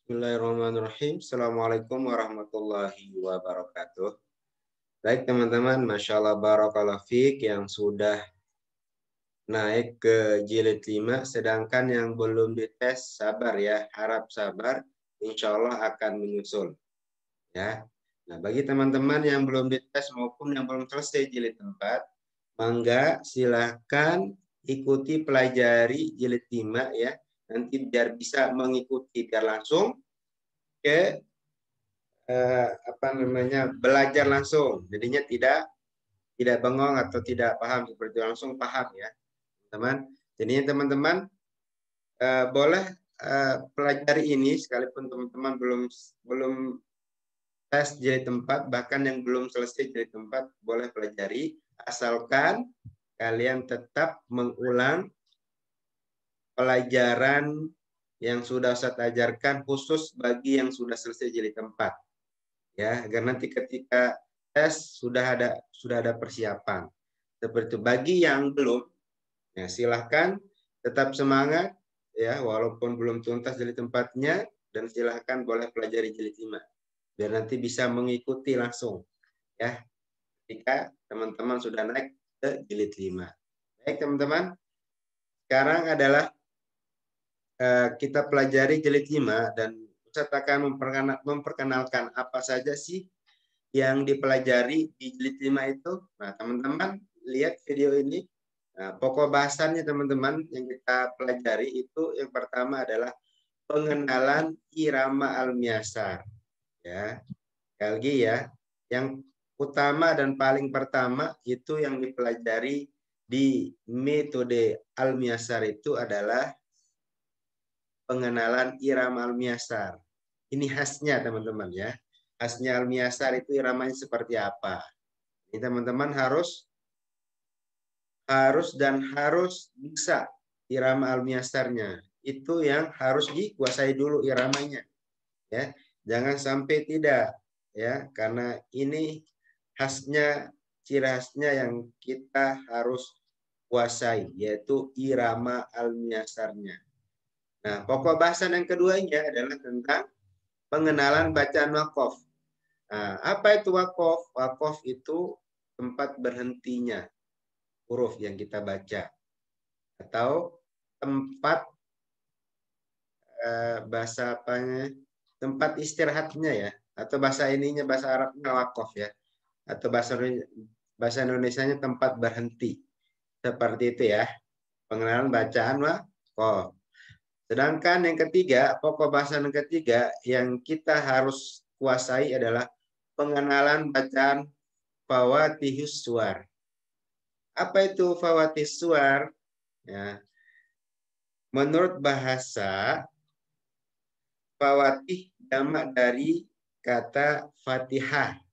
Bismillahirrahmanirrahim. Assalamualaikum warahmatullahi wabarakatuh. Baik teman-teman, Masya Allah barakallahu fiik yang sudah naik ke jilid 5, sedangkan yang belum dites sabar ya, harap sabar, insya Allah akan menyusul. Ya. Nah, bagi teman-teman yang belum dites maupun yang belum selesai jilid 4, mangga silahkan ikuti pelajari jilid 5 ya, nanti biar bisa mengikuti biar langsung ke belajar langsung, jadinya tidak bengong atau tidak paham, seperti langsung paham ya teman. Jadinya teman-teman boleh pelajari ini sekalipun teman-teman belum tes jilid 4, bahkan yang belum selesai jilid 4 boleh pelajari, asalkan kalian tetap mengulang pelajaran yang sudah Ustaz ajarkan khusus bagi yang sudah selesai jilid 4. Ya, agar nanti ketika tes sudah ada persiapan. Seperti itu. Bagi yang belum, ya silahkan tetap semangat ya, walaupun belum tuntas jilid 4-nya, dan silahkan boleh pelajari jilid 5 biar nanti bisa mengikuti langsung ya ketika teman-teman sudah naik ke jilid 5. Baik teman-teman, sekarang adalah kita pelajari jilid 5 dan Ustaz akan memperkenalkan apa saja sih yang dipelajari di jilid 5 itu. Nah, teman-teman lihat video ini. Nah, pokok bahasannya teman-teman yang kita pelajari itu yang pertama adalah pengenalan irama al-miasar. Ya, lagi ya. Yang utama dan paling pertama itu yang dipelajari di metode al-miasar itu adalah pengenalan irama al-miasar. Ini khasnya teman-teman ya. Khasnya al-miasar itu iramanya seperti apa. Ini teman-teman harus bisa irama al-miasarnya. Itu yang harus dikuasai dulu iramanya. Ya, jangan sampai tidak ya, karena ini khasnya, ciri khasnya yang kita harus kuasai, yaitu irama al-miasarnya. Nah, pokok bahasan yang keduanya adalah tentang pengenalan bacaan waqaf. Nah, apa itu waqaf? Waqaf itu tempat berhentinya huruf yang kita baca, atau tempat bahasa apanya, tempat istirahatnya ya, atau bahasa ininya, bahasa Arabnya waqaf ya, atau bahasa Indonesianya tempat berhenti. Seperti itu ya, pengenalan bacaan waqaf. Sedangkan yang ketiga, pokok bahasan yang ketiga yang kita harus kuasai adalah pengenalan bacaan fawatihus suwar. Apa itu fawatihus suwar? Ya. Menurut bahasa, fawatih jamak dari kata Fatihah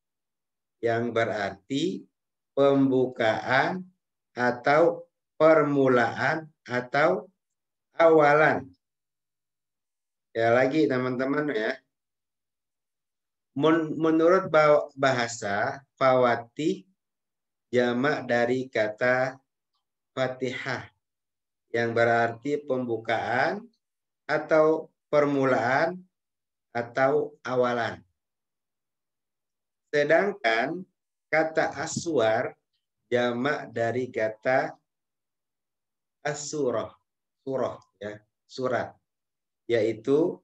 yang berarti pembukaan atau permulaan atau awalan. Ya lagi teman-teman ya. Menurut bahasa, fawatih jamak dari kata Fatihah yang berarti pembukaan atau permulaan atau awalan. Sedangkan kata aswar jamak dari kata as-surah, surah ya, surat, yaitu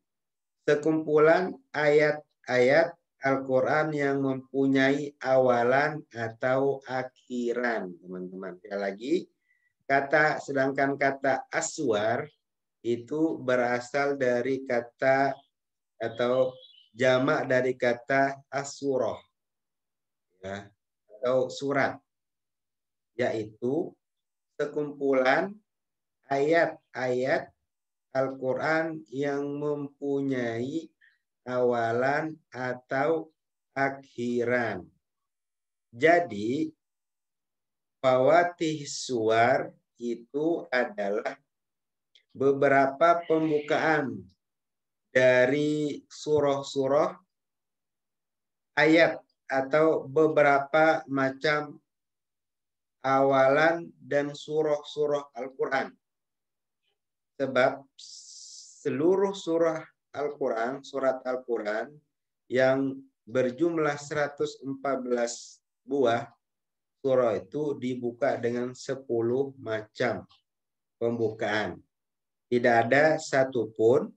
sekumpulan ayat-ayat Al-Quran yang mempunyai awalan atau akhiran, teman-teman. Ya lagi, sedangkan kata aswar itu berasal dari kata atau jamak dari kata asurah ya, atau surat, yaitu sekumpulan ayat-ayat Al-Quran yang mempunyai awalan atau akhiran. Jadi, fawatih suwar itu adalah beberapa pembukaan dari surah-surah ayat atau beberapa macam awalan dan surah-surah Al-Quran. Sebab seluruh surah Al-Quran, surat Al-Quran yang berjumlah 114 buah surah itu dibuka dengan 10 macam pembukaan. Tidak ada satupun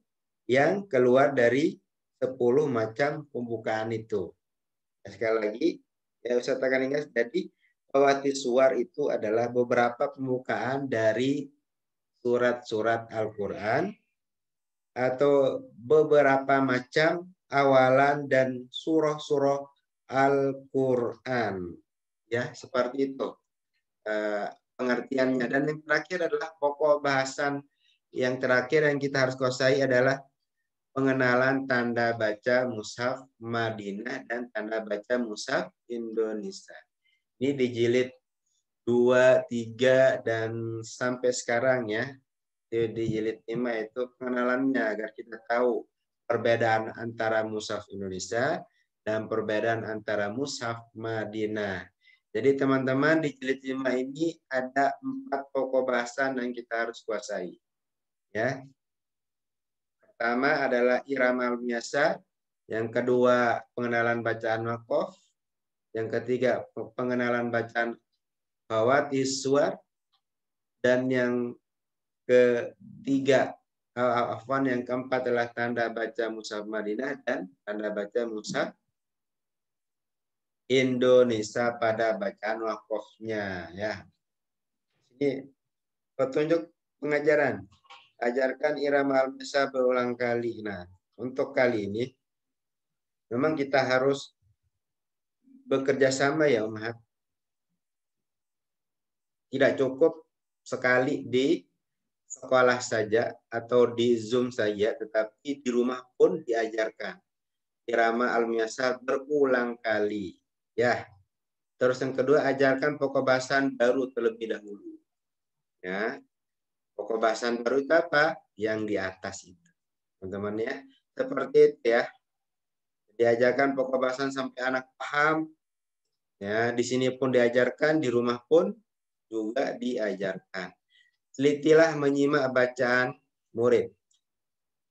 yang keluar dari 10 macam pembukaan itu. Sekali lagi, ya Ustaz akan ingat, jadi Fawatis Suwar itu adalah beberapa pembukaan dari surat-surat Al-Quran atau beberapa macam awalan dan surah-surah Al-Quran. Ya, seperti itu pengertiannya. Dan yang terakhir adalah pokok bahasan yang terakhir yang kita harus kuasai adalah pengenalan tanda baca mushaf Madinah dan tanda baca mushaf Indonesia. Ini di jilid 2, 3, dan sampai sekarang ya. Di jilid 5 itu pengenalannya agar kita tahu perbedaan antara mushaf Indonesia dan perbedaan antara mushaf Madinah. Jadi teman-teman di jilid 5 ini ada 4 pokok bahasan yang kita harus kuasai. Ya. Pertama adalah irama al-biasa, yang kedua pengenalan bacaan waqaf, yang ketiga pengenalan bacaan Fawatis Suwar, dan yang ketiga yang keempat adalah tanda baca mushaf Madinah dan tanda baca mushaf Indonesia pada bacaan waqafnya ya. Ini petunjuk pengajaran. Ajarkan irama al-biasa berulang kali. Nah, untuk kali ini memang kita harus bekerja sama ya Ummahat. Tidak cukup sekali di sekolah saja atau di Zoom saja, tetapi di rumah pun diajarkan irama al-biasa berulang kali. Ya. Terus yang kedua, ajarkan pokok bahasan baru terlebih dahulu. Ya. Pokok bahasan baru itu apa? Yang di atas itu. Teman-teman ya. Seperti itu ya. Diajarkan pokok bahasan sampai anak paham. Ya, di sini pun diajarkan, di rumah pun juga diajarkan. Telitilah menyimak bacaan murid.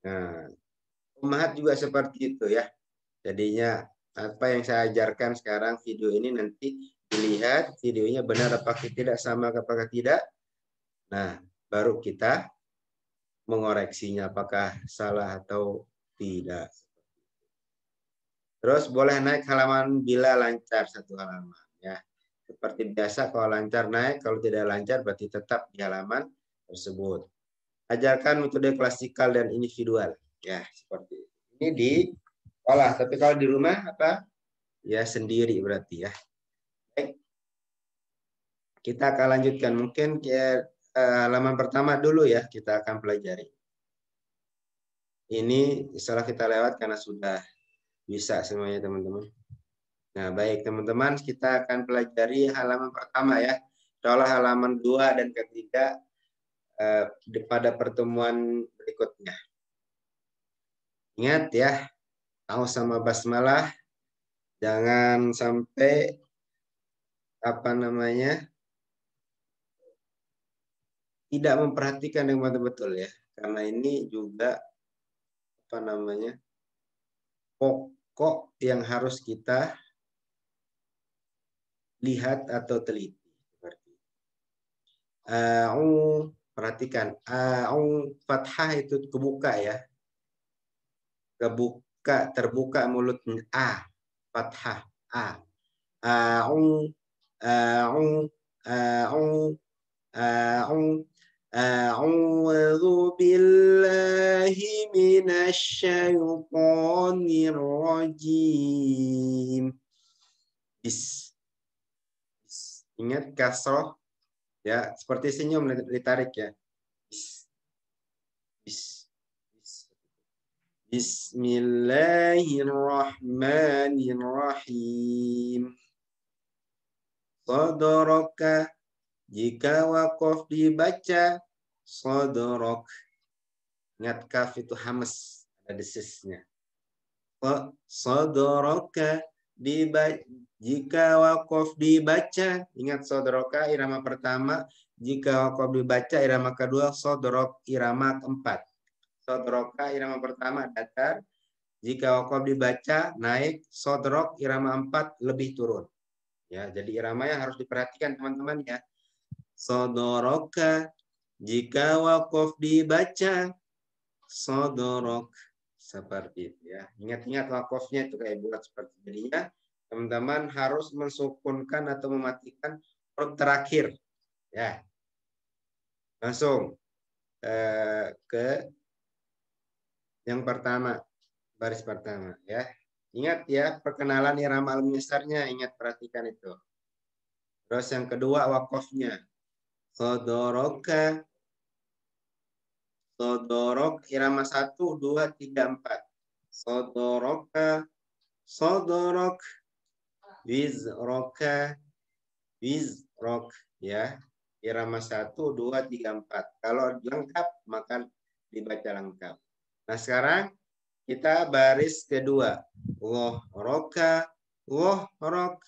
Nah, Ummahat juga seperti itu ya. Jadinya apa yang saya ajarkan sekarang video ini nanti dilihat videonya benar apakah tidak, sama apakah tidak. Nah, baru kita mengoreksinya apakah salah atau tidak. Terus boleh naik halaman bila lancar satu halaman ya. Seperti biasa kalau lancar naik, kalau tidak lancar berarti tetap di halaman tersebut. Ajarkan metode klasikal dan individual ya, seperti itu. Ini di sekolah, tapi kalau di rumah apa? Ya sendiri berarti ya. Baik. Kita akan lanjutkan mungkin halaman pertama dulu ya, kita akan pelajari. Ini salah kita lewat karena sudah bisa semuanya teman-teman. Nah, baik teman-teman, kita akan pelajari halaman pertama ya. Insyaallah halaman 2 dan ketiga pada pertemuan berikutnya. Ingat ya, tahu sama basmalah, jangan sampai tidak memperhatikan dengan betul-betul ya. Karena ini juga pokok yang harus kita lihat atau teliti. Perhatikan, fathah itu kebuka ya. Kebuka, terbuka mulutnya. Fathah. A'udzu billahi minasyaitonir rajim. Ingat kasroh ya, seperti senyum ditarik ya. Bismillahirrahmanirrahim. Sadraka, jika waqaf dibaca sadrak. Ingat kaf itu hamas, ada desisnya. Sadraka, jika waqaf dibaca, ingat sadraka irama pertama, jika waqaf dibaca irama kedua, sadrak irama keempat. Sodroka irama pertama datar. Jika wakof dibaca naik, sodrok irama 4 lebih turun. Ya, jadi iramanya harus diperhatikan teman-teman ya. Sodoroka jika wakof dibaca, sodorok seperti itu ya. Ingat-ingat wakofnya itu kayak bulat seperti jadinya. Teman-teman harus mensukunkan atau mematikan huruf terakhir ya. Langsung ke yang pertama, baris pertama ya. Ingat ya, perkenalan irama al-munyasarnya, ingat perhatikan itu. Terus yang kedua wakofnya. Sodoroka, sodorok irama 1, 2, 3, 4. Sodoroka, sodorok, wizroka, wizrok ya. Irama 1, 2, 3, 4. Kalau lengkap maka dibaca lengkap. Nah sekarang kita baris kedua. Woh roka, woh rok,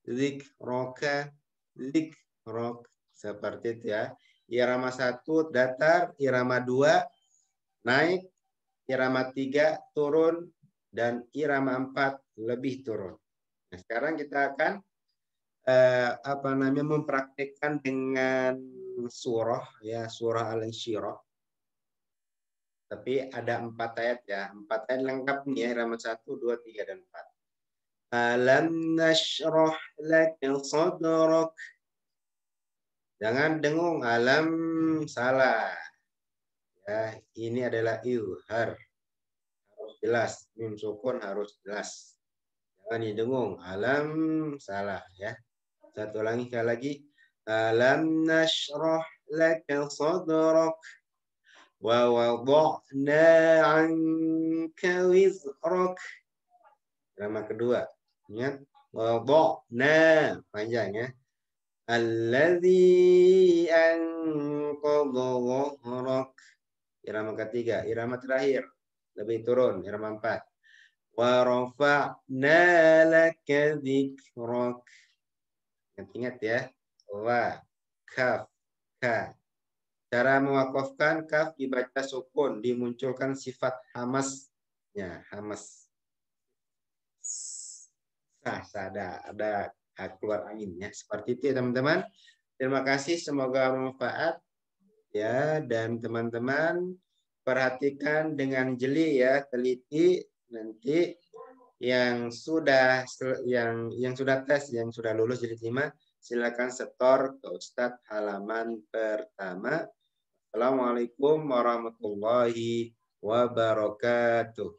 zik roka, zik rok. Seperti itu ya. Irama 1 datar, irama 2 naik, irama 3 turun, dan irama 4 lebih turun. Nah, sekarang kita akan mempraktikkan dengan surah ya, surah Al-Insyirah. Tapi ada 4 ayat ya. 4 ayat lengkap nih ya, irama 1, 2, 3, dan 4. Alam nashrah laka sadrak. Jangan dengung, alam salah. Ya, ini adalah izhar. Harus jelas, mim sukun harus jelas. Jangan didengung, alam salah ya. Satu lagi sekali lagi. Alam nashrah laka sadrak. Wa wada'na 'anka wizrak. Irama kedua. Ingat, wada'na panjang ya. Alladzi anqadha dhahrak. Irama ketiga, irama terakhir lebih turun, irama 4. Wa rafa'na laka dzikrak. Ingat ya. Wa kaf ka. Cara mewakafkan kaf dibaca sukun, dimunculkan sifat hamasnya, hamas. Ada keluar anginnya. Seperti itu ya teman-teman. Terima kasih, semoga bermanfaat ya, dan teman-teman perhatikan dengan jeli ya, teliti. Nanti yang sudah tes, yang sudah lulus jilid 5, silakan setor ke Ustadz halaman pertama. Assalamualaikum warahmatullahi wabarakatuh.